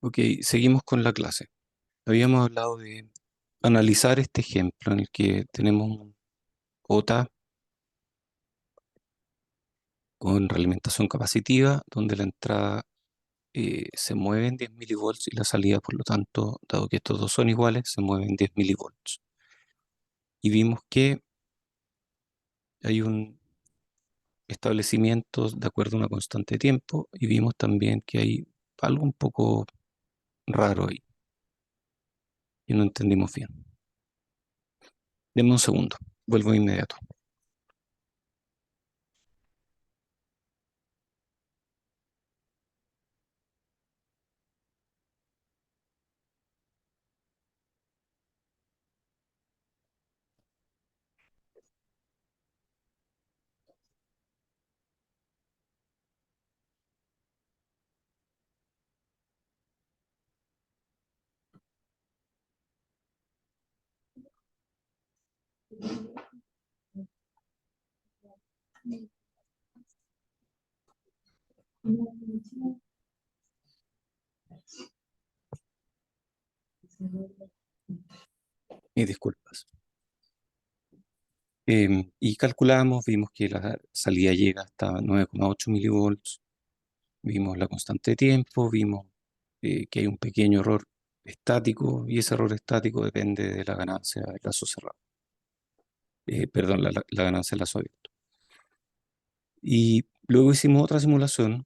Ok, seguimos con la clase. Habíamos hablado de analizar este ejemplo en el que tenemos un OTA con realimentación capacitiva, donde la entrada se mueve en 10 milivolts y la salida, por lo tanto, dado que estos dos son iguales, se mueve en 10 milivolts. Y vimos que hay un establecimiento de acuerdo a una constante de tiempo y vimos también que hay algo un poco raro ahí y no entendimos bien. Denme un segundo, vuelvo de inmediato. Y disculpas. Y calculamos, vimos que la salida llega hasta 9,8 milivolts, vimos la constante de tiempo, vimos que hay un pequeño error estático y ese error estático depende de la ganancia del lazo cerrado. Perdón, la ganancia del lazo abierto. Y luego hicimos otra simulación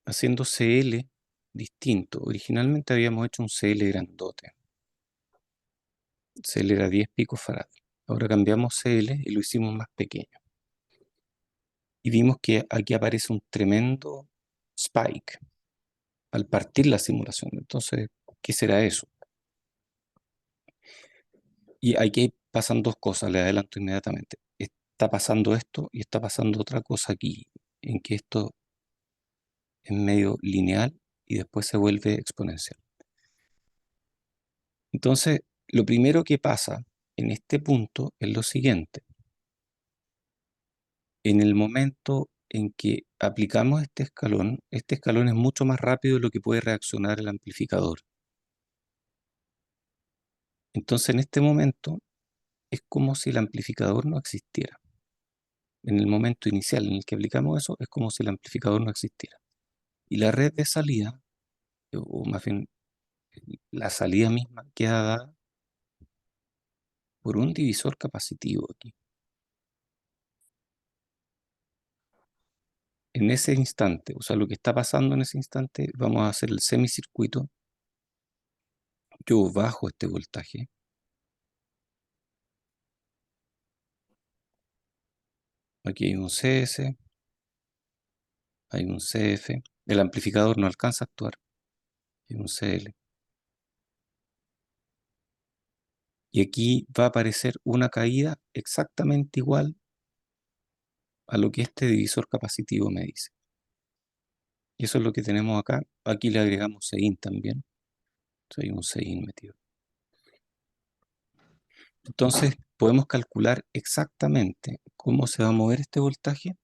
haciendo CL distinto. Originalmente habíamos hecho un CL grandote. CL era 10 picofarad. Ahora cambiamos CL y lo hicimos más pequeño. Y vimos que aquí aparece un tremendo spike al partir la simulación. Entonces, ¿qué será eso? Y aquí pasan dos cosas, le adelanto inmediatamente. Está pasando esto y está pasando otra cosa aquí, en que esto es medio lineal y después se vuelve exponencial. Entonces, lo primero que pasa en este punto es lo siguiente. En el momento en que aplicamos este escalón es mucho más rápido de lo que puede reaccionar el amplificador. Entonces, en este momento, es como si el amplificador no existiera. En el momento inicial en el que aplicamos eso, es como si el amplificador no existiera. Y la red de salida, o más bien la salida misma, queda dada por un divisor capacitivo aquí. En ese instante, o sea, lo que está pasando en ese instante, vamos a hacer el semicircuito. Yo bajo este voltaje. Aquí hay un CS, hay un CF. El amplificador no alcanza a actuar. Hay un CL. Y aquí va a aparecer una caída exactamente igual a lo que este divisor capacitivo me dice. Y eso es lo que tenemos acá. Aquí le agregamos Sein también. Entonces hay un Sein metido. Entonces podemos calcular exactamente cómo se va a mover este voltaje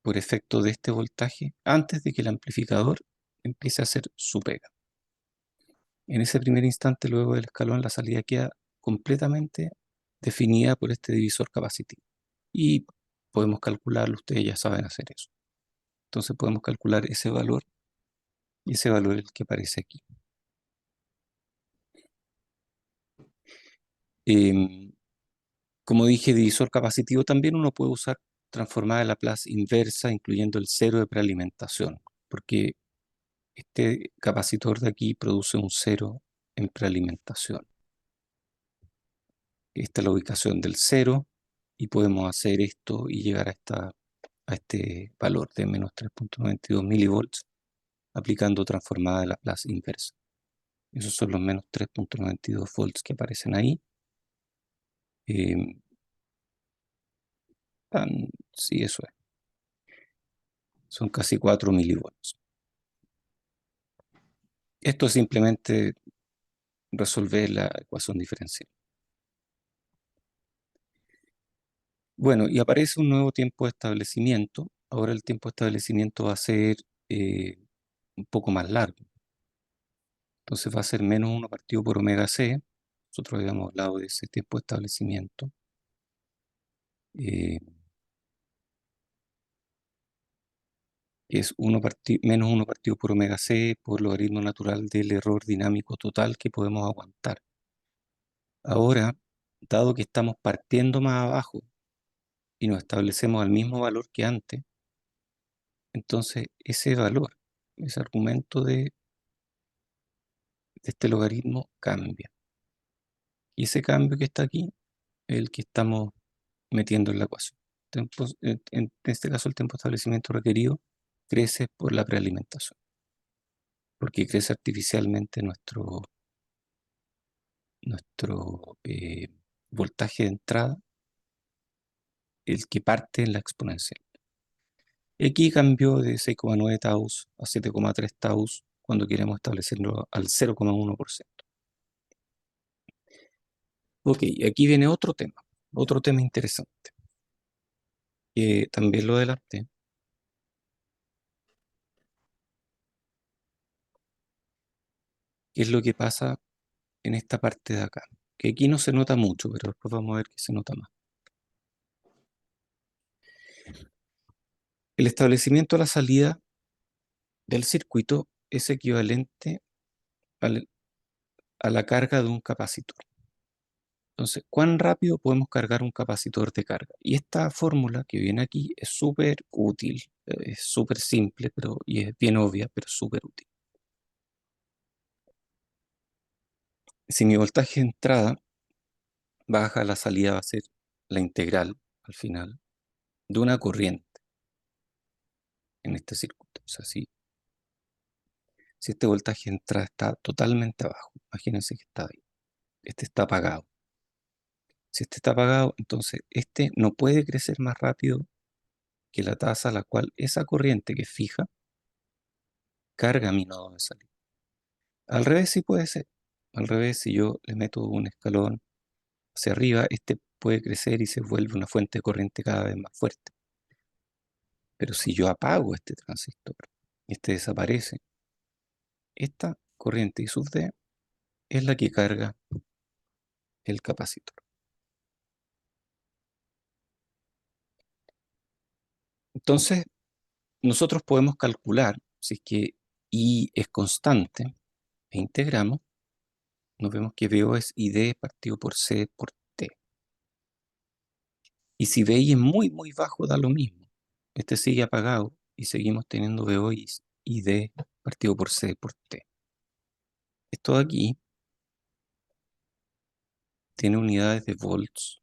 por efecto de este voltaje antes de que el amplificador empiece a hacer su pega. En ese primer instante, luego del escalón, la salida queda completamente definida por este divisor capacitivo. Y podemos calcularlo, ustedes ya saben hacer eso. Entonces podemos calcular ese valor y ese valor es el que aparece aquí. Como dije, divisor capacitivo también uno puede usar transformada de Laplace inversa, incluyendo el cero de prealimentación, porque este capacitor de aquí produce un cero en prealimentación. Esta es la ubicación del cero y podemos hacer esto y llegar a este valor de menos 3,92 milivolts aplicando transformada de Laplace inversa. Esos son los menos 3,92 volts que aparecen ahí. Sí, eso es. Son casi 4 milivolts. Esto es simplemente resolver la ecuación diferencial. Bueno, y aparece un nuevo tiempo de establecimiento. Ahora el tiempo de establecimiento va a ser un poco más largo. Entonces va a ser menos 1 partido por omega C. Nosotros habíamos hablado de ese tiempo de establecimiento. Que es menos 1 partido por omega C por logaritmo natural del error dinámico total que podemos aguantar. Ahora, dado que estamos partiendo más abajo y nos establecemos al mismo valor que antes, entonces ese valor, ese argumento de este logaritmo cambia. Y ese cambio que está aquí es el que estamos metiendo en la ecuación. En este caso, el tiempo de establecimiento requerido crece por la prealimentación, porque crece artificialmente nuestro voltaje de entrada, el que parte en la exponencial. Y aquí cambió de 6,9 taus a 7,3 taus cuando queremos establecerlo al 0,1%. Ok, aquí viene otro tema interesante, que también lo adelanté. ¿Qué es lo que pasa en esta parte de acá? Que aquí no se nota mucho, pero después vamos a ver que se nota más. El establecimiento a la salida del circuito es equivalente a la carga de un capacitor. Entonces, ¿cuán rápido podemos cargar un capacitor de carga? Y esta fórmula que viene aquí es súper útil, es súper simple y es bien obvia, pero súper útil. Si mi voltaje de entrada baja, la salida va a ser la integral, al final, de una corriente en este circuito. O sea, si este voltaje de entrada está totalmente abajo, imagínense que está ahí, este está apagado. Si este está apagado, entonces este no puede crecer más rápido que la tasa a la cual esa corriente que es fija carga mi nodo de salida. Al revés sí puede ser. Al revés, si yo le meto un escalón hacia arriba, este puede crecer y se vuelve una fuente de corriente cada vez más fuerte. Pero si yo apago este transistor y este desaparece, esta corriente I sub D es la que carga el capacitor. Entonces, nosotros podemos calcular si es que I es constante e integramos, nos vemos que VO es ID partido por C por T. Y si VI es muy, muy bajo, da lo mismo. Este sigue apagado y seguimos teniendo VO y D partido por C por T. Esto de aquí tiene unidades de volts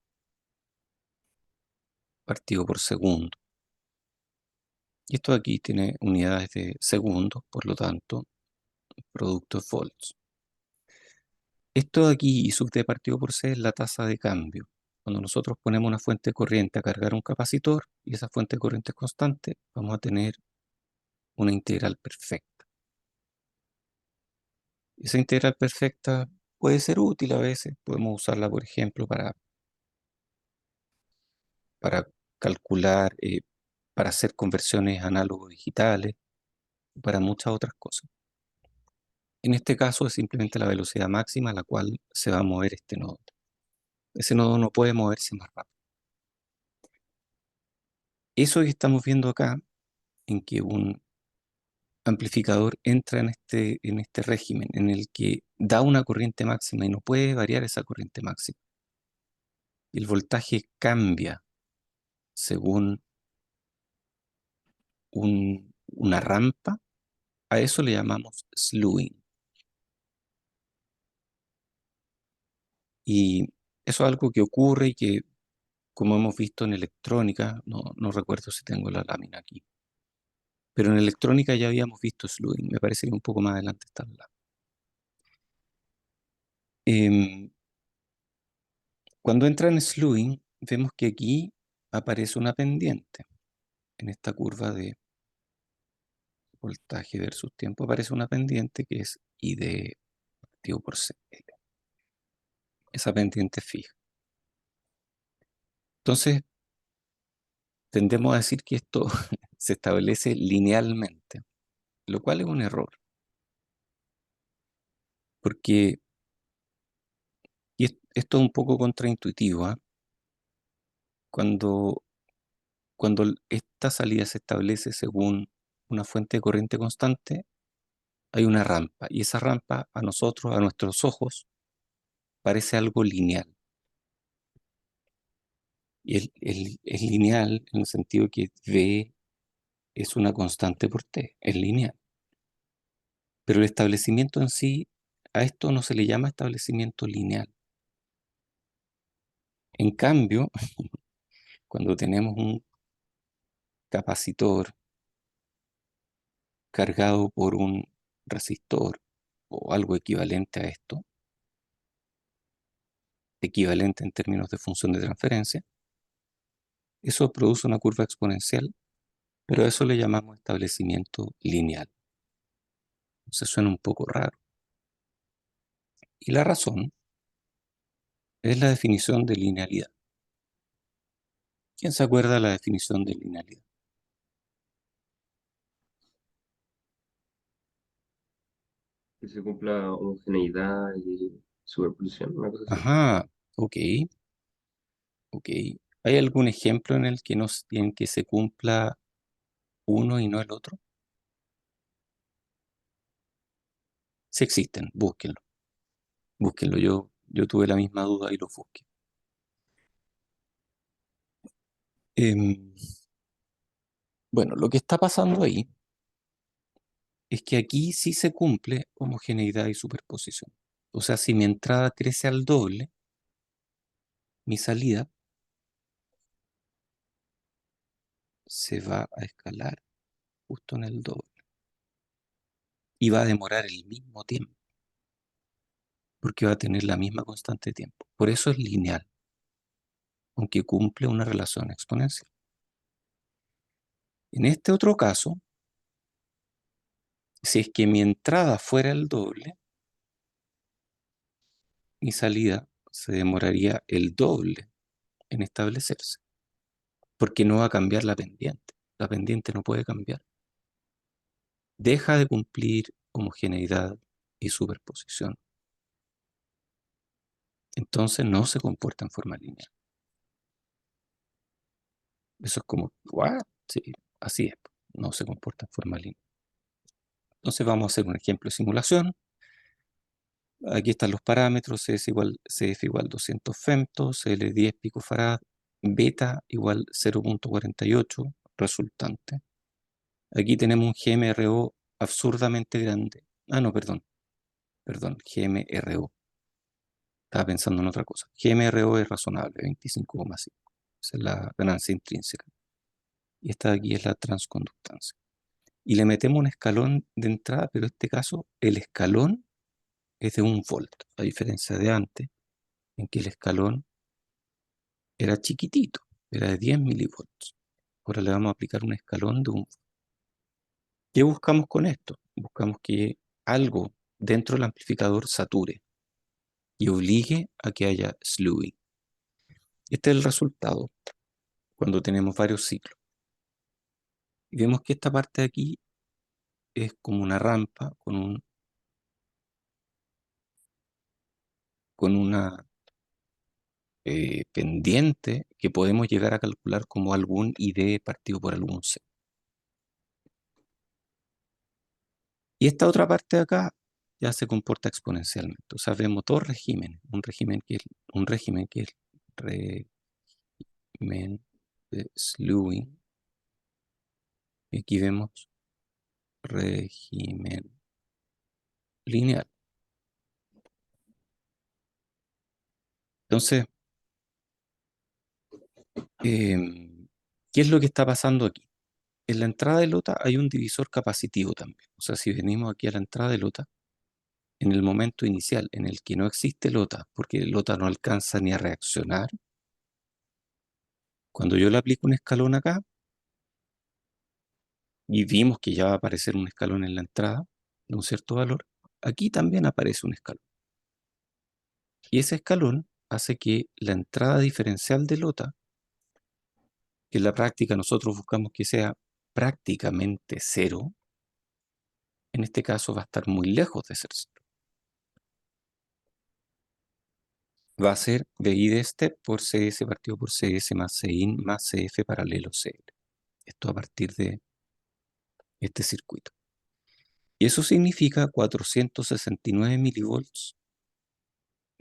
partido por segundo. Y esto de aquí tiene unidades de segundos, por lo tanto, producto de volts. Esto de aquí, I sub D partido por C, es la tasa de cambio. Cuando nosotros ponemos una fuente de corriente a cargar un capacitor y esa fuente de corriente es constante, vamos a tener una integral perfecta. Esa integral perfecta puede ser útil a veces. Podemos usarla, por ejemplo, para calcular, para hacer conversiones análogo-digitales, para muchas otras cosas. En este caso es simplemente la velocidad máxima a la cual se va a mover este nodo. Ese nodo no puede moverse más rápido. Eso que estamos viendo acá, en que un amplificador entra en este régimen en el que da una corriente máxima y no puede variar esa corriente máxima. El voltaje cambia según una rampa, a eso le llamamos slewing. Y eso es algo que ocurre y que, como hemos visto en electrónica, no recuerdo si tengo la lámina aquí, pero en electrónica ya habíamos visto slewing, me parece que un poco más adelante está la. Cuando entra en slewing, vemos que aquí aparece una pendiente. En esta curva de voltaje versus tiempo aparece una pendiente que es ID partido por CL. Esa pendiente es fija. Entonces, tendemos a decir que esto se establece linealmente, lo cual es un error. Porque, esto es un poco contraintuitivo, ¿ah? Cuando, esta salida se establece según una fuente de corriente constante, hay una rampa, y esa rampa a nosotros, a nuestros ojos, parece algo lineal. Y es lineal en el sentido que V es una constante por T, es lineal. Pero el establecimiento en sí, a esto no se le llama establecimiento lineal. En cambio, cuando tenemos un capacitor cargado por un resistor o algo equivalente a esto, equivalente en términos de función de transferencia, eso produce una curva exponencial, pero a eso le llamamos establecimiento lineal. Entonces suena un poco raro. Y la razón es la definición de linealidad. ¿Quién se acuerda de la definición de linealidad? Que se cumpla homogeneidad y superposición, una cosa así. Ajá, ok, ok. ¿Hay algún ejemplo en el que, en que se cumpla uno y no el otro? Sí existen, búsquenlo. Búsquenlo, yo tuve la misma duda y lo busqué. Em, bueno, lo que está pasando ahí es que aquí sí se cumple homogeneidad y superposición. O sea, si mi entrada crece al doble, mi salida se va a escalar justo en el doble y va a demorar el mismo tiempo, porque va a tener la misma constante de tiempo. Por eso es lineal, aunque cumple una relación exponencial. En este otro caso, si es que mi entrada fuera el doble, mi salida se demoraría el doble en establecerse, porque no va a cambiar la pendiente. La pendiente no puede cambiar. Deja de cumplir homogeneidad y superposición. Entonces no se comporta en forma lineal. Eso es como, ¿what? Sí, así es. No se comporta en forma lineal. Entonces vamos a hacer un ejemplo de simulación. Aquí están los parámetros, CF igual 200 femtos, L 10 picofarad, beta igual 0.48, resultante. Aquí tenemos un GMRO absurdamente grande. Ah, no, perdón, GMRO. Estaba pensando en otra cosa. GMRO es razonable, 25,5. Esa es la ganancia intrínseca. Y esta de aquí es la transconductancia. Y le metemos un escalón de entrada, pero en este caso el escalón es de 1 volt, a diferencia de antes, en que el escalón era chiquitito, era de 10 milivolts. Ahora le vamos a aplicar un escalón de 1 volt. ¿Qué buscamos con esto? Buscamos que algo dentro del amplificador sature y obligue a que haya slewing. Este es el resultado cuando tenemos varios ciclos. Y vemos que esta parte de aquí es como una rampa con una pendiente que podemos llegar a calcular como algún ID partido por algún C. Y esta otra parte de acá ya se comporta exponencialmente. O sea, vemos dos regímenes. Un régimen que es régimen de slewing. Y aquí vemos régimen lineal. Entonces, ¿qué es lo que está pasando aquí? En la entrada de LOTA hay un divisor capacitivo también. O sea, si venimos aquí a la entrada de LOTA, en el momento inicial en el que no existe LOTA, porque LOTA no alcanza ni a reaccionar, cuando yo le aplico un escalón acá, y vimos que ya va a aparecer un escalón en la entrada de un cierto valor, aquí también aparece un escalón. Y ese escalón hace que la entrada diferencial de LOTA, que en la práctica nosotros buscamos que sea prácticamente cero, en este caso va a estar muy lejos de ser cero. va a ser BI de step por CS partido por CS más CIN más CF paralelo CL. Esto a partir de este circuito. Y eso significa 469 milivolts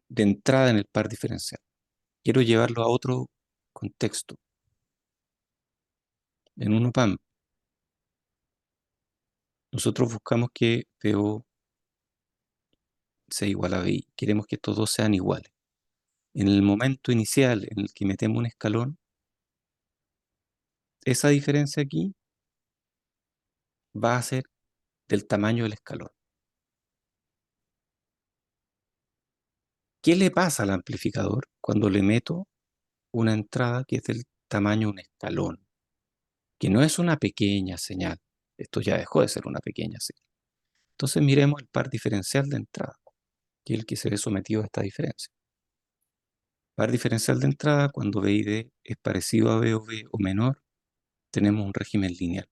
de entrada en el par diferencial. Quiero llevarlo a otro contexto. En un op-amp, nosotros buscamos que PO sea igual a BI. Queremos que estos dos sean iguales. En el momento inicial en el que metemos un escalón, esa diferencia aquí va a ser del tamaño del escalón. ¿Qué le pasa al amplificador cuando le meto una entrada que es del tamaño de un escalón? Que no es una pequeña señal. Esto ya dejó de ser una pequeña señal. Entonces miremos el par diferencial de entrada, que es el que se ve sometido a esta diferencia. Par diferencial de entrada, cuando B y D es parecido a B o menor, tenemos un régimen lineal.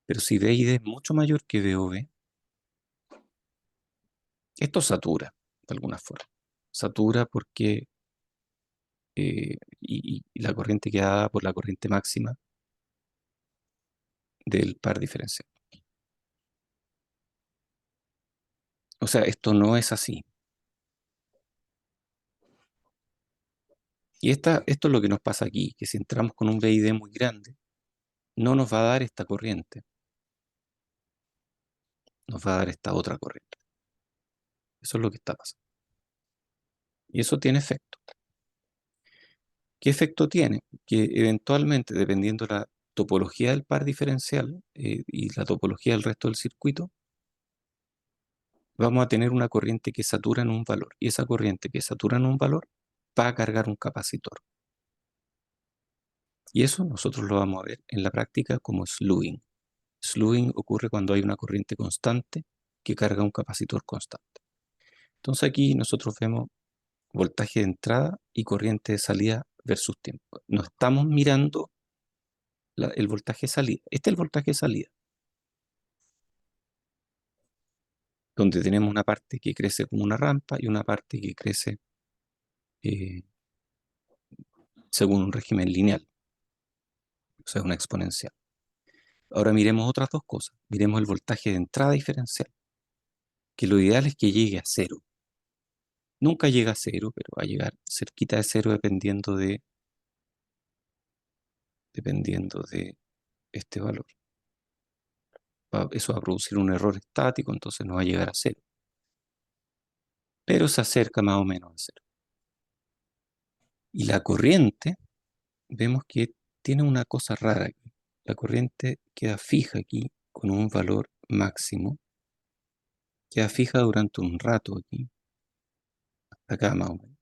Pero si B y D es mucho mayor que B o B, esto satura, de alguna forma. Satura porque y la corriente queda dada por la corriente máxima del par diferencial. O sea, esto no es así. Y esto es lo que nos pasa aquí, que si entramos con un BID muy grande, no nos va a dar esta corriente, nos va a dar esta otra corriente. Eso es lo que está pasando. Y eso tiene efecto. ¿Qué efecto tiene? Que eventualmente, dependiendo de la topología del par diferencial y la topología del resto del circuito, vamos a tener una corriente que satura en un valor. Y esa corriente que satura en un valor va a cargar un capacitor. Y eso nosotros lo vamos a ver en la práctica como slewing. Slewing ocurre cuando hay una corriente constante que carga un capacitor constante. Entonces aquí nosotros vemos voltaje de entrada y corriente de salida versus tiempo. No estamos mirando el voltaje de salida. Este es el voltaje de salida, donde tenemos una parte que crece como una rampa y una parte que crece eh, según un régimen lineal, o sea, una exponencial. Ahora miremos otras dos cosas. Miremos el voltaje de entrada diferencial, que lo ideal es que llegue a cero. Nunca llega a cero, pero va a llegar cerquita de cero dependiendo de este valor. Eso va a producir un error estático, entonces no va a llegar a cero. Pero se acerca más o menos a cero. Y la corriente, vemos que tiene una cosa rara aquí. La corriente queda fija aquí con un valor máximo. Queda fija durante un rato aquí. Acá más o menos.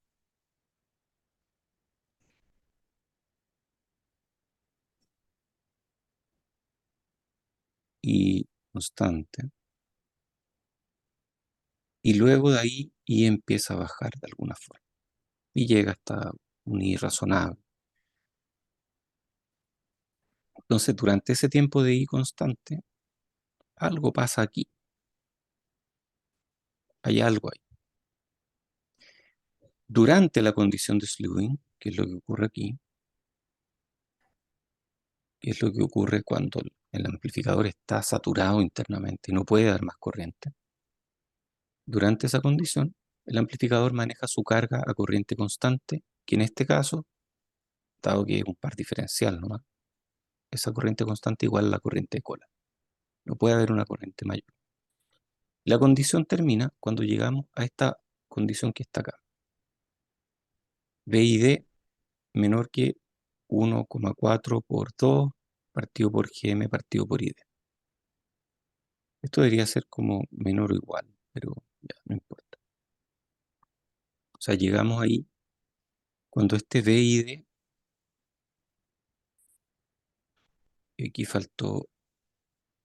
Y constante. Y luego de ahí y empieza a bajar de alguna forma. Y llega hasta un I razonable. Entonces, durante ese tiempo de I constante, algo pasa aquí. Hay algo ahí. Durante la condición de slewing, que es lo que ocurre aquí, que es lo que ocurre cuando el amplificador está saturado internamente y no puede dar más corriente. Durante esa condición, el amplificador maneja su carga a corriente constante, que en este caso, dado que es un par diferencial nomás, esa corriente constante igual a la corriente de cola. No puede haber una corriente mayor. La condición termina cuando llegamos a esta condición que está acá. B y D menor que 1,4 por 2 partido por GM partido por ID. Esto debería ser como menor o igual, pero ya, no importa. O sea, llegamos ahí cuando este B y D, aquí faltó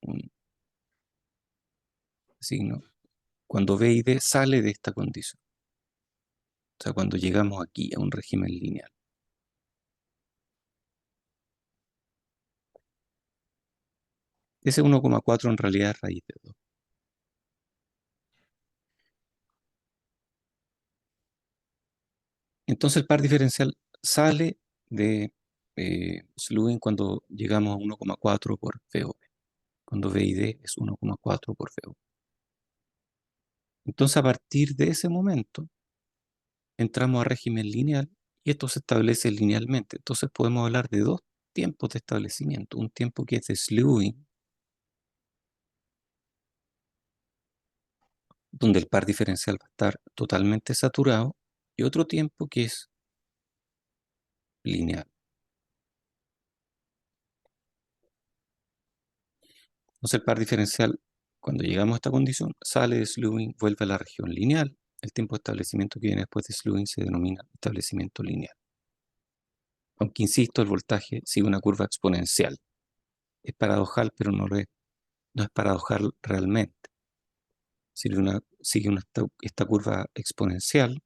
un signo, cuando B y D sale de esta condición. O sea, cuando llegamos aquí a un régimen lineal. Ese 1,4 en realidad es raíz de 2. Entonces el par diferencial sale de slewing cuando llegamos a 1,4 por VO. Cuando V y D es 1,4 por VO. Entonces a partir de ese momento entramos a régimen lineal y esto se establece linealmente. Entonces podemos hablar de dos tiempos de establecimiento. Un tiempo que es de slewing, donde el par diferencial va a estar totalmente saturado, y otro tiempo que es lineal. Entonces el par diferencial, cuando llegamos a esta condición, sale de slewing, vuelve a la región lineal. El tiempo de establecimiento que viene después de slewing se denomina establecimiento lineal. Aunque insisto, el voltaje sigue una curva exponencial. Es paradojal, pero no es paradojal realmente. Sigue esta curva exponencial,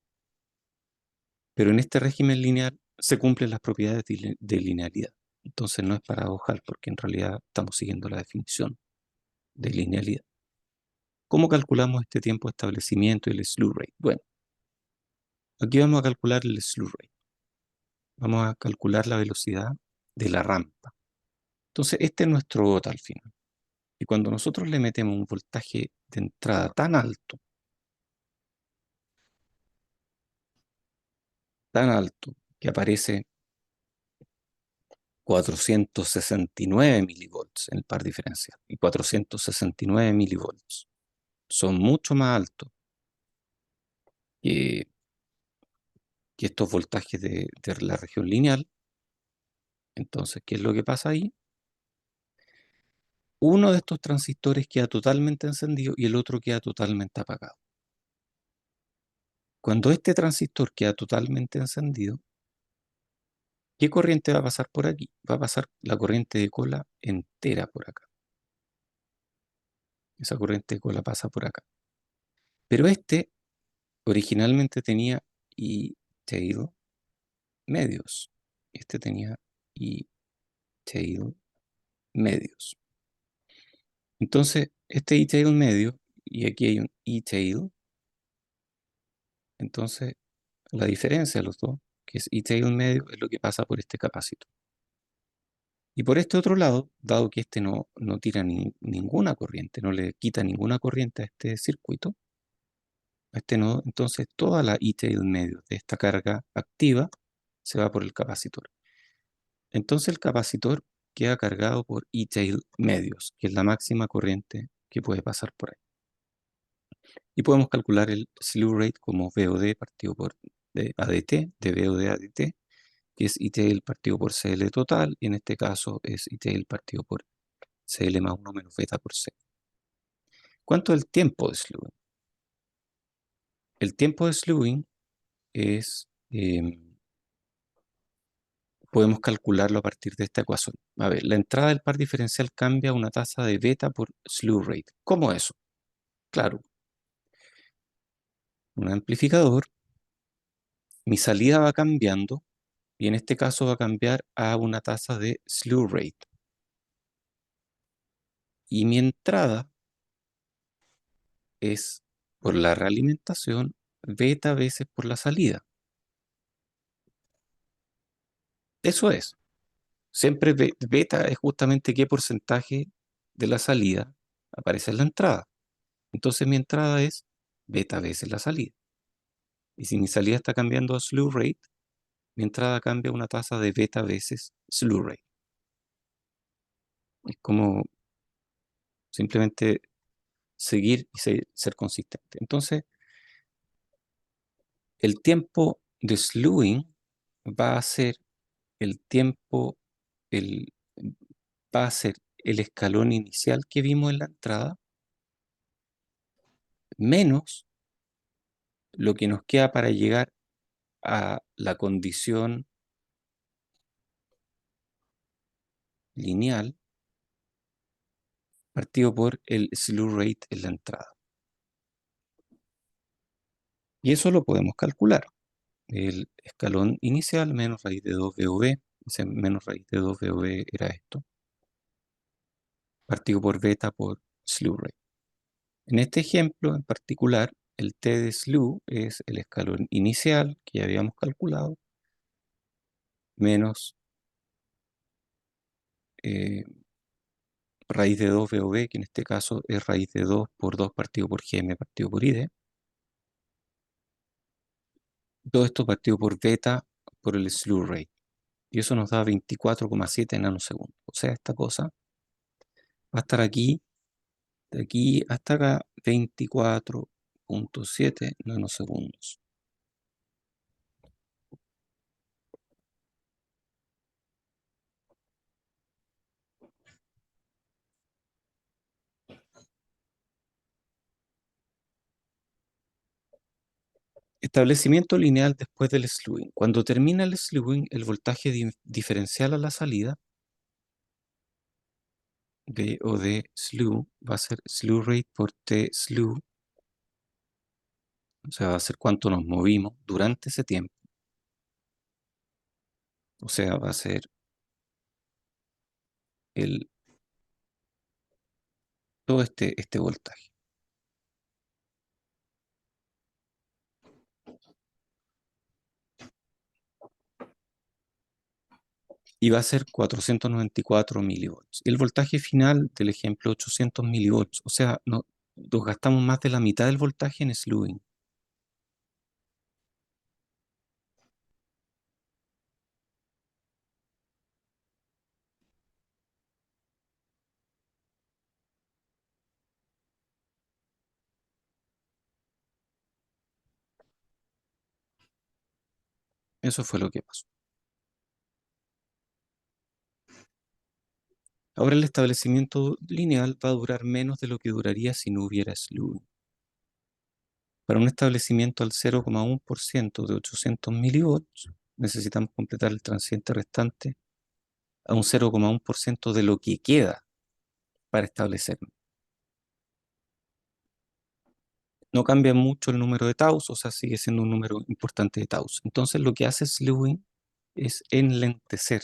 pero en este régimen lineal se cumplen las propiedades de linealidad. Entonces no es paradojal, porque en realidad estamos siguiendo la definición de linealidad. ¿Cómo calculamos este tiempo de establecimiento y el slew rate? Bueno, aquí vamos a calcular el slew rate. Vamos a calcular la velocidad de la rampa. Entonces, este es nuestro gota al final. Y cuando nosotros le metemos un voltaje de entrada tan alto, que aparece 469 milivolts en el par diferencial, y 469 milivolts son mucho más altos que, que estos voltajes de la región lineal. Entonces, ¿qué es lo que pasa ahí? Uno de estos transistores queda totalmente encendido y el otro queda totalmente apagado. Cuando este transistor queda totalmente encendido, ¿qué corriente va a pasar por aquí? Va a pasar la corriente de cola entera por acá. Esa corriente de cola pasa por acá. Pero este originalmente tenía E-tail medios. Este tenía E-tail medios. Entonces, este E-tail medio, y aquí hay un E-tail, entonces la diferencia de los dos, que es E-tail medio, es lo que pasa por este capacitor. Y por este otro lado, dado que este no tira ninguna corriente, no le quita ninguna corriente a este circuito, a este nodo, entonces toda la E-tail medio de esta carga activa se va por el capacitor. Entonces el capacitor queda cargado por E-tail medios, que es la máxima corriente que puede pasar por ahí. Y podemos calcular el slew rate como VOD partido por ADT, de VOD a ADT, que es E-tail partido por CL total, y en este caso es E-tail partido por CL más 1 menos beta por C. ¿Cuánto es el tiempo de slewing? El tiempo de slewing es, podemos calcularlo a partir de esta ecuación. A ver, la entrada del par diferencial cambia a una tasa de beta por slew rate. ¿Cómo eso? Claro, un amplificador, mi salida va cambiando y en este caso va a cambiar a una tasa de slew rate. Y mi entrada es por la realimentación beta veces por la salida. Eso es. Siempre beta es justamente qué porcentaje de la salida aparece en la entrada. Entonces mi entrada es beta veces la salida. Y si mi salida está cambiando a slew rate, mi entrada cambia a una tasa de beta veces slew rate. Es como simplemente seguir y ser consistente. Entonces, el tiempo de slewing va a ser el tiempo, el, va a ser el escalón inicial que vimos en la entrada, menos lo que nos queda para llegar a la condición lineal partido por el slew rate en la entrada. Y eso lo podemos calcular. El escalón inicial menos raíz de 2 VOV, ese menos raíz de 2 VOV era esto, partido por beta por slew rate. En este ejemplo en particular, el T de slew es el escalón inicial que ya habíamos calculado, menos eh, raíz de 2 VOB, que en este caso es raíz de 2 por 2 partido por GM partido por ID. Todo esto partido por beta por el slew rate. Y eso nos da 24,7 nanosegundos. O sea, esta cosa va a estar aquí, de aquí hasta acá, 24,7 nanosegundos. Establecimiento lineal después del slewing. Cuando termina el slewing, el voltaje diferencial a la salida de o de slew va a ser slew rate por T slew, o sea, va a ser cuánto nos movimos durante ese tiempo. O sea, va a ser el, todo este voltaje. Y va a ser 494 milivolts. El voltaje final del ejemplo 800 milivolts. O sea, nos gastamos más de la mitad del voltaje en slewing. Eso fue lo que pasó. Ahora el establecimiento lineal va a durar menos de lo que duraría si no hubiera slewing. Para un establecimiento al 0,1% de 800 milivolts, necesitamos completar el transiente restante a un 0,1% de lo que queda para establecerlo. No cambia mucho el número de taus, o sea, sigue siendo un número importante de taus. Entonces lo que hace slewing es enlentecer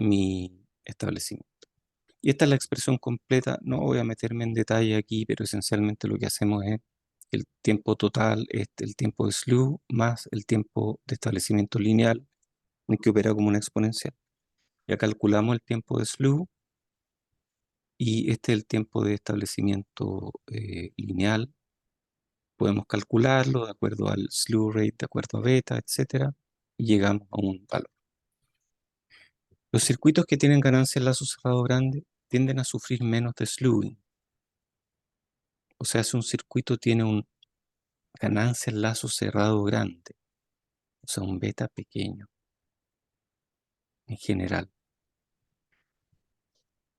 mi establecimiento. Y esta es la expresión completa. No voy a meterme en detalle aquí, pero esencialmente lo que hacemos es el tiempo total, el tiempo de slew más el tiempo de establecimiento lineal, en que opera como una exponencial. Ya calculamos el tiempo de slew y este es el tiempo de establecimiento lineal. Podemos calcularlo de acuerdo al slew rate, de acuerdo a beta, etcétera, y llegamos a un valor. Los circuitos que tienen ganancia en lazo cerrado grande tienden a sufrir menos de slewing. O sea, si un circuito tiene un ganancia en lazo cerrado grande, o sea, un beta pequeño en general.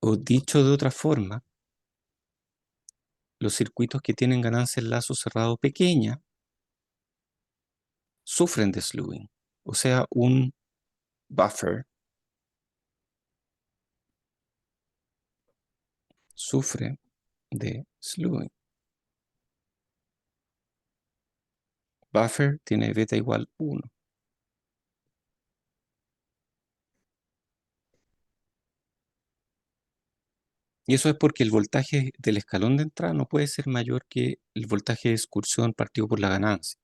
O dicho de otra forma, los circuitos que tienen ganancia en lazo cerrado pequeña sufren de slewing. O sea, un buffer sufre de slewing. Buffer tiene beta igual 1. Y eso es porque el voltaje del escalón de entrada no puede ser mayor que el voltaje de excursión partido por la ganancia.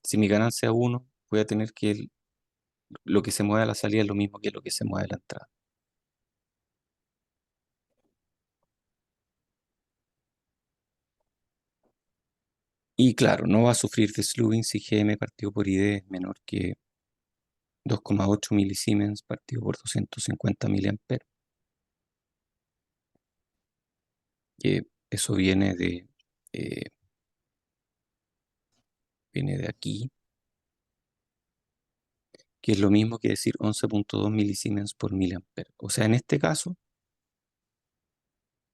Si mi ganancia es 1, voy a tener que lo que se mueve a la salida es lo mismo que lo que se mueve a la entrada. Y claro, no va a sufrir de slewing si Gm partido por ID es menor que 2,8 milisiemens partido por 250 miliamperes. Que eso eh, viene de aquí, que es lo mismo que decir 11,2 milisiemens por miliampere. O sea, en este caso,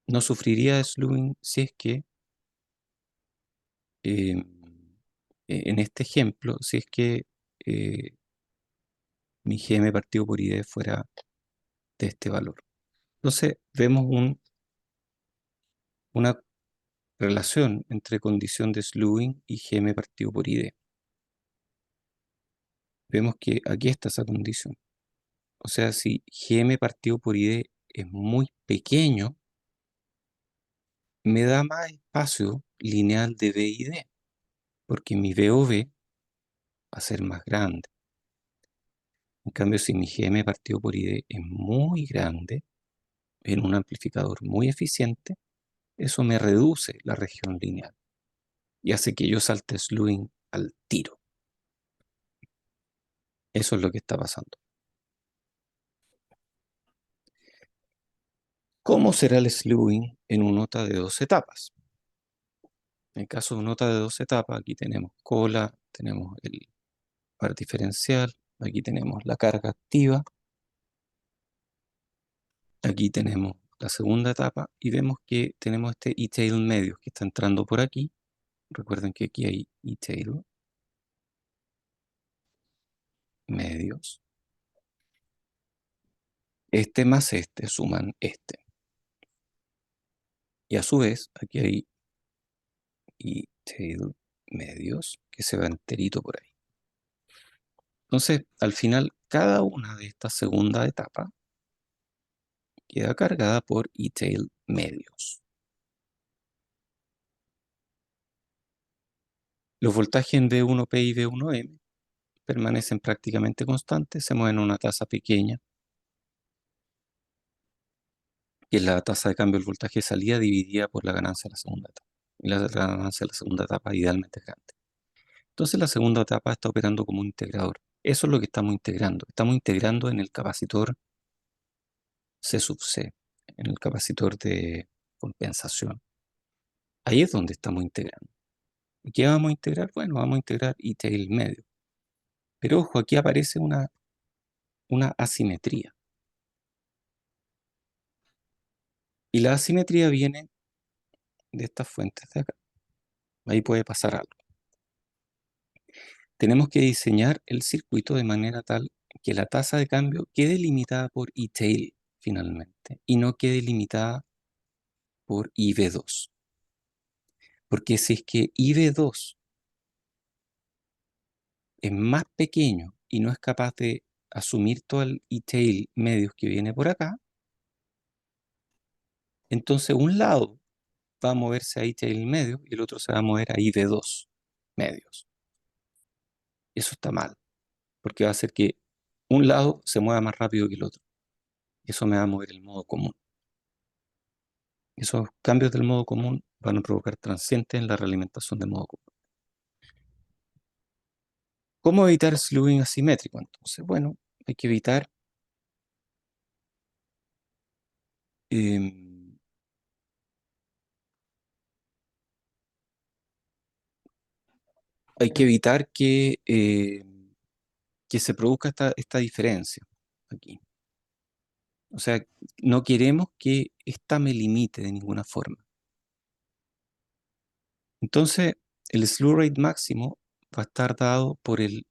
no sufriría de slewing si es que, en este ejemplo, si es que eh, mi Gm partido por ID fuera de este valor. Entonces, vemos una relación entre condición de slewing y Gm partido por ID. Vemos que aquí está esa condición. O sea, si Gm partido por ID es muy pequeño, me da más espacio lineal de B y D, porque mi VOV va a ser más grande. En cambio, si mi GM partido por ID es muy grande, en un amplificador muy eficiente, eso me reduce la región lineal y hace que yo salte slewing al tiro. Eso es lo que está pasando. ¿Cómo será el slewing en una nota de 2 etapas? En el caso de una nota de 2 etapas, aquí tenemos cola, tenemos el par diferencial, aquí tenemos la carga activa, aquí tenemos la segunda etapa y vemos que tenemos este E-tail medio que está entrando por aquí. Recuerden que aquí hay E-tail medios. Este más este suman este. Y a su vez, aquí hay E-tail medios que se va enterito por ahí. Entonces, al final, cada una de estas segunda etapas queda cargada por E-tail medios. Los voltajes en V1P y V1M permanecen prácticamente constantes, se mueven a una tasa pequeña, que es la tasa de cambio del voltaje de salida dividida por la ganancia de la segunda etapa. Y la ganancia de la segunda etapa idealmente es grande. Entonces la segunda etapa está operando como un integrador. Eso es lo que estamos integrando. Estamos integrando en el capacitor C sub C, en el capacitor de compensación. Ahí es donde estamos integrando. ¿Y qué vamos a integrar? Bueno, vamos a integrar E-tail medio. Pero ojo, aquí aparece una asimetría. Y la asimetría viene de estas fuentes de acá. Ahí puede pasar algo. Tenemos que diseñar el circuito de manera tal que la tasa de cambio quede limitada por E-tail finalmente y no quede limitada por IV2. Porque si es que IV2 es más pequeño y no es capaz de asumir todo el E-tail medios que viene por acá, entonces un lado va a moverse a E-tail medios y el otro se va a mover a IV2 medios. Eso está mal, porque va a hacer que un lado se mueva más rápido que el otro. Eso me va a mover el modo común. Esos cambios del modo común van a provocar transientes en la realimentación del modo común. ¿Cómo evitar slewing asimétrico? Entonces, bueno, hay que evitar em, que se produzca esta diferencia aquí. O sea, no queremos que esta me limite de ninguna forma. Entonces, el slew rate máximo va a estar dado por el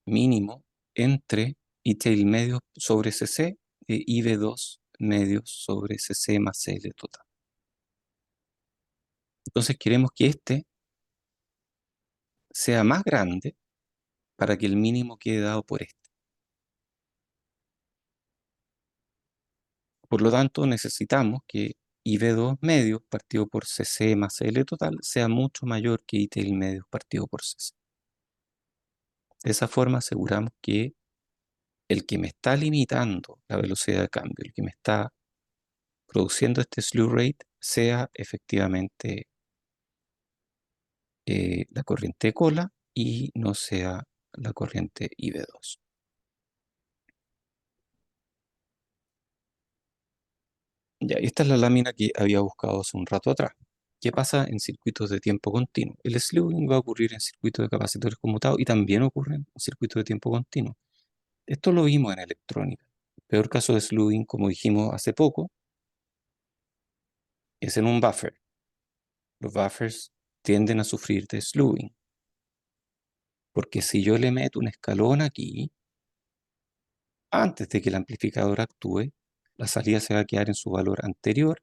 mínimo entre E-tail medio sobre CC e IV2 medios sobre CC más CL total. Entonces queremos que este sea más grande para que el mínimo quede dado por este. Por lo tanto, necesitamos que IV2 medio partido por CC más CL total sea mucho mayor que I-tail medio partido por CC. De esa forma aseguramos que el que me está limitando la velocidad de cambio, el que me está produciendo este slew rate, sea efectivamente la corriente de cola y no sea la corriente IV2. Ya, esta es la lámina que había buscado hace un rato atrás. ¿Qué pasa en circuitos de tiempo continuo? El slewing va a ocurrir en circuitos de capacitores conmutados y también ocurre en circuitos de tiempo continuo. Esto lo vimos en electrónica. El peor caso de slewing, como dijimos hace poco, es en un buffer. Los buffers tienden a sufrir de slewing, porque si yo le meto un escalón aquí, antes de que el amplificador actúe, la salida se va a quedar en su valor anterior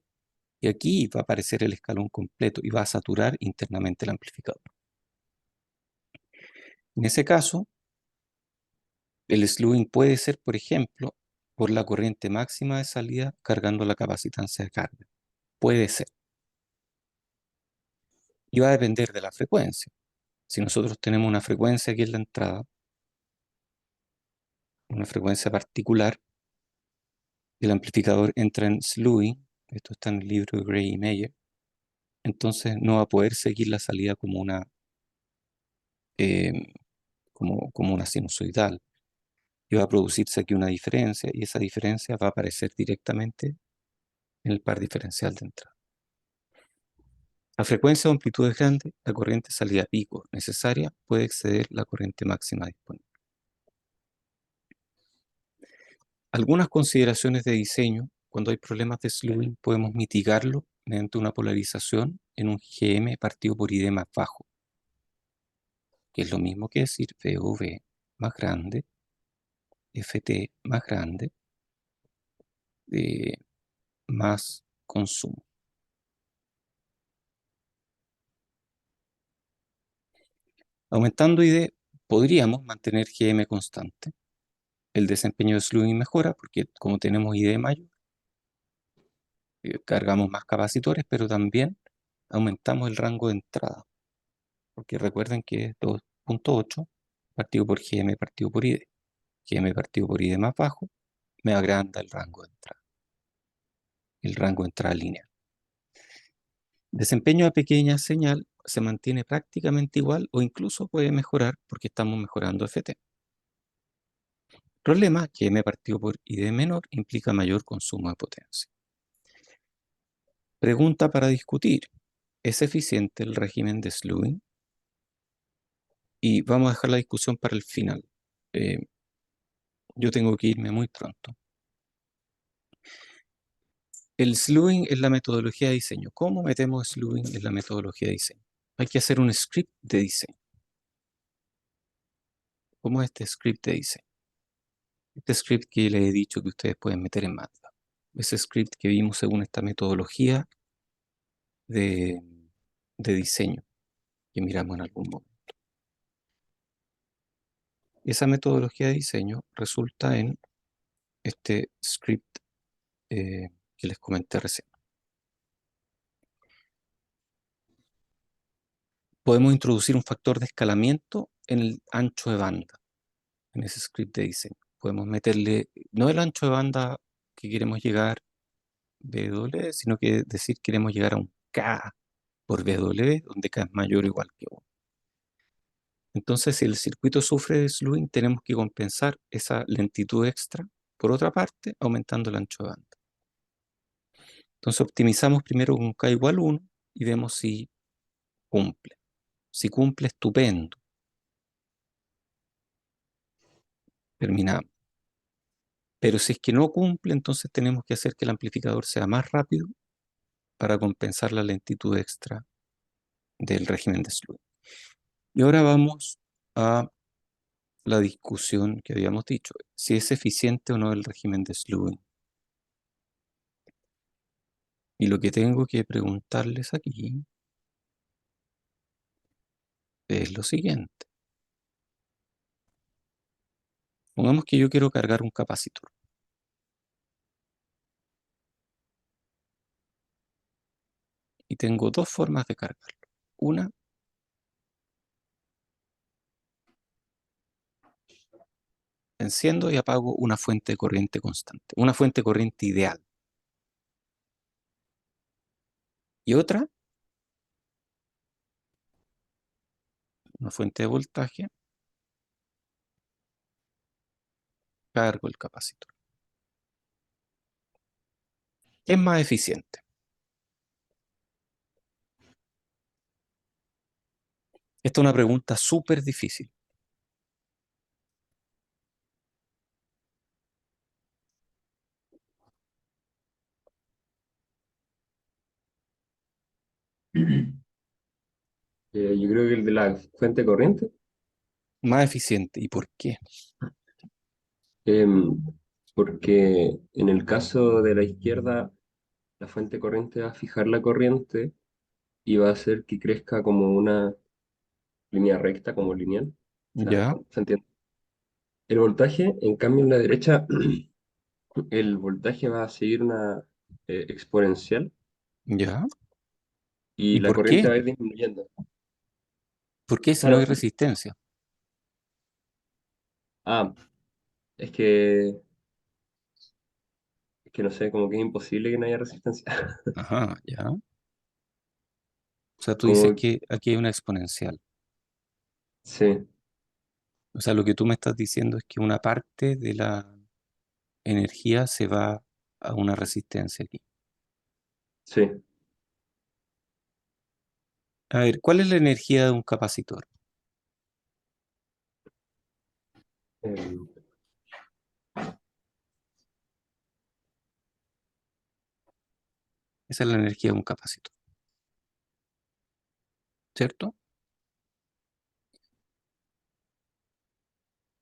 y aquí va a aparecer el escalón completo y va a saturar internamente el amplificador. En ese caso, el slewing puede ser, por ejemplo, por la corriente máxima de salida cargando la capacitancia de carga. Puede ser. Y va a depender de la frecuencia. Si nosotros tenemos una frecuencia aquí en la entrada, una frecuencia particular, el amplificador entra en slewing, esto está en el libro de Gray y Meyer, entonces no va a poder seguir la salida como eh, como una sinusoidal. Y va a producirse aquí una diferencia, y esa diferencia va a aparecer directamente en el par diferencial de entrada. A frecuencia o amplitudes grandes, la corriente salida pico necesaria puede exceder la corriente máxima disponible. Algunas consideraciones de diseño: cuando hay problemas de slewing podemos mitigarlo mediante una polarización en un GM partido por ID más bajo, que es lo mismo que decir VOV más grande, FT más grande, más consumo. Aumentando ID podríamos mantener GM constante. El desempeño de slewing mejora porque como tenemos ID mayor, cargamos más capacitores, pero también aumentamos el rango de entrada, porque recuerden que es 2.8 partido por GM partido por ID. GM partido por ID más bajo me agranda el rango de entrada, el rango de entrada lineal. Desempeño de pequeña señal se mantiene prácticamente igual o incluso puede mejorar porque estamos mejorando FT. Problema: GM partido por ID menor implica mayor consumo de potencia. Pregunta para discutir: ¿es eficiente el régimen de slewing? Y vamos a dejar la discusión para el final. Yo tengo que irme muy pronto. El slewing es la metodología de diseño. ¿Cómo metemos slewing en la metodología de diseño? Hay que hacer un script de diseño. ¿Cómo es este script de diseño? Este script que les he dicho que ustedes pueden meter en MATLAB. Ese script que vimos según esta metodología de, de diseño que miramos en algún momento. Esa metodología de diseño resulta en este script que les comenté recién. Podemos introducir un factor de escalamiento en el ancho de banda, en ese script de diseño. Podemos meterle, no el ancho de banda que queremos llegar, BW, sino que decir queremos llegar a un K por BW, donde K es mayor o igual que 1. Entonces, si el circuito sufre de slewing, tenemos que compensar esa lentitud extra, por otra parte, aumentando el ancho de banda. Entonces, optimizamos primero con K igual 1 y vemos si cumple. Si cumple, estupendo. Terminamos. Pero si es que no cumple, entonces tenemos que hacer que el amplificador sea más rápido para compensar la lentitud extra del régimen de slewing. Y ahora vamos a la discusión que habíamos dicho, si es eficiente o no el régimen de slewing. Y lo que tengo que preguntarles aquí es lo siguiente. Pongamos que yo quiero cargar un capacitor. Y tengo dos formas de cargarlo. Una, enciendo y apago una fuente de corriente constante, una fuente de corriente ideal. Y otra, una fuente de voltaje, cargo el capacitor. ¿Qué es más eficiente? Esta es una pregunta súper difícil. Yo creo que el de la fuente corriente, Más eficiente. ¿Y por qué? em, porque en el caso de la izquierda, la fuente corriente va a fijar la corriente y va a hacer que crezca como una línea recta, como lineal. O sea, Ya, ¿se entiende? El voltaje, en cambio, en la derecha, el voltaje va a seguir una exponencial. ya. y ¿Y la por corriente qué? va a ir disminuyendo. O ¿Y y la por corriente qué? va a ir disminuyendo. ¿Por qué si no Claro, hay resistencia? ah, es que, es que no sé, como que es imposible que no haya resistencia. Ajá, ya. O sea, tú dices Como, que aquí hay una exponencial. sí, O sea, lo que tú me estás diciendo es que una parte de la energía se va a una resistencia aquí. sí. A ver, ¿cuál es la energía de un capacitor? Em, Esa es la energía de un capacitor, ¿cierto?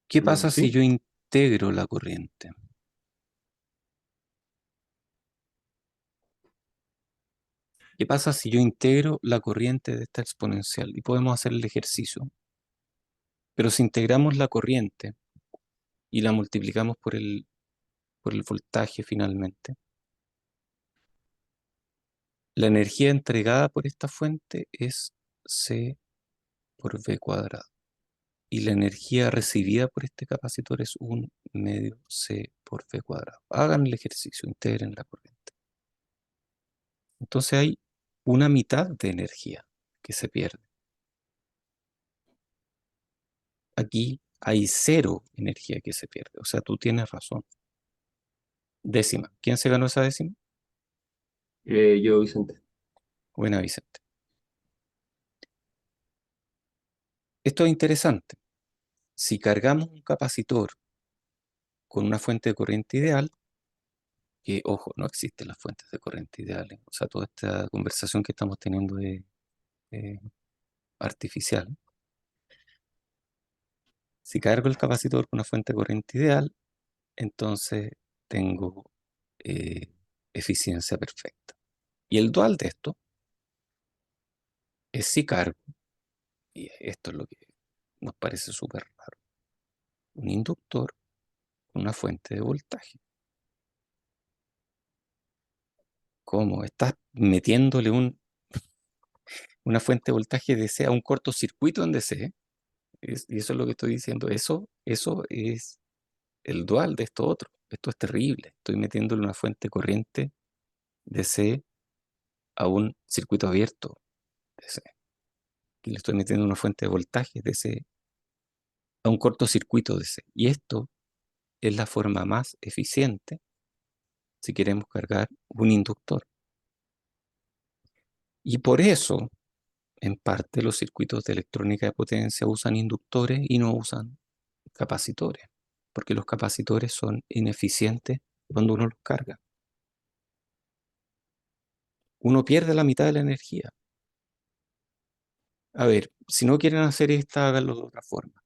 ¿Qué pasa si sí. yo integro la corriente? ¿Qué pasa si yo integro la corriente de esta exponencial? Y podemos hacer el ejercicio. Pero si integramos la corriente y la multiplicamos por el voltaje finalmente, la energía entregada por esta fuente es C por V cuadrado. Y la energía recibida por este capacitor es 1 medio C por V cuadrado. Hagan el ejercicio, integren la corriente. Entonces hay una mitad de energía que se pierde. Aquí hay cero energía que se pierde. O sea, tú tienes razón. Décima. ¿Quién se ganó esa décima? Yo, Vicente. Buena, Vicente. Esto es interesante. Si cargamos un capacitor con una fuente de corriente ideal, que ojo, no existen las fuentes de corriente ideales, o sea, toda esta conversación que estamos teniendo es artificial. Si cargo el capacitor con una fuente de corriente ideal, entonces tengo eh, eficiencia perfecta. Y el dual de esto es si cargo, y esto es lo que nos parece súper raro, un inductor con una fuente de voltaje. ¿Cómo? Estás metiéndole una fuente de voltaje DC a un cortocircuito en DC. Y eso es lo que estoy diciendo. Eso es el dual de esto otro. Esto es terrible. Estoy metiéndole una fuente corriente DC a un circuito abierto DC. Y le estoy metiendo una fuente de voltaje DC a un cortocircuito DC. Y esto es la forma más eficiente si queremos cargar un inductor. Y por eso, en parte, los circuitos de electrónica de potencia usan inductores y no usan capacitores, porque los capacitores son ineficientes cuando uno los carga. Uno pierde la mitad de la energía. A ver, si no quieren hacer esta, háganlo de otra forma.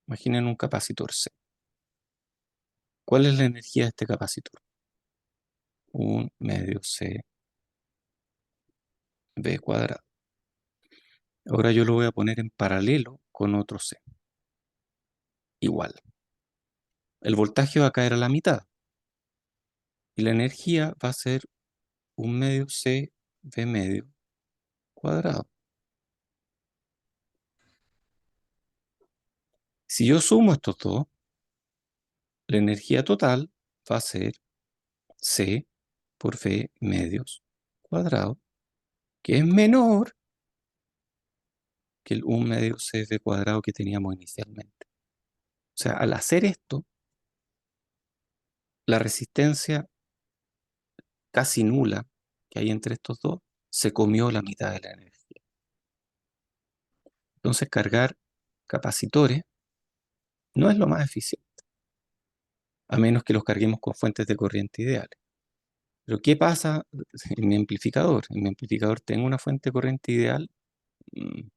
Imaginen un capacitor C. ¿Cuál es la energía de este capacitor? 1 medio C V cuadrado. Ahora yo lo voy a poner en paralelo con otro C. Igual. El voltaje va a caer a la mitad y la energía va a ser 1 medio C V medio cuadrado. Si yo sumo estos dos, la energía total va a ser C por V medios cuadrado, que es menor que el 1 medio CV cuadrado que teníamos inicialmente. O sea, al hacer esto, la resistencia casi nula que hay entre estos dos se comió la mitad de la energía. Entonces, cargar capacitores no es lo más eficiente, a menos que los carguemos con fuentes de corriente ideales. Pero ¿qué pasa en mi amplificador? En mi amplificador tengo una fuente de corriente ideal. mm,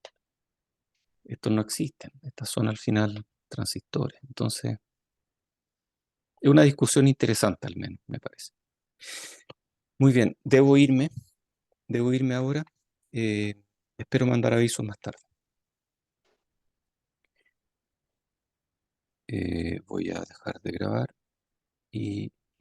Estos no existen, estas son al final transistores. Entonces, es una discusión interesante al menos, me parece. Muy bien, debo irme ahora. Eh, Espero mandar avisos más tarde. Voy a dejar de grabar y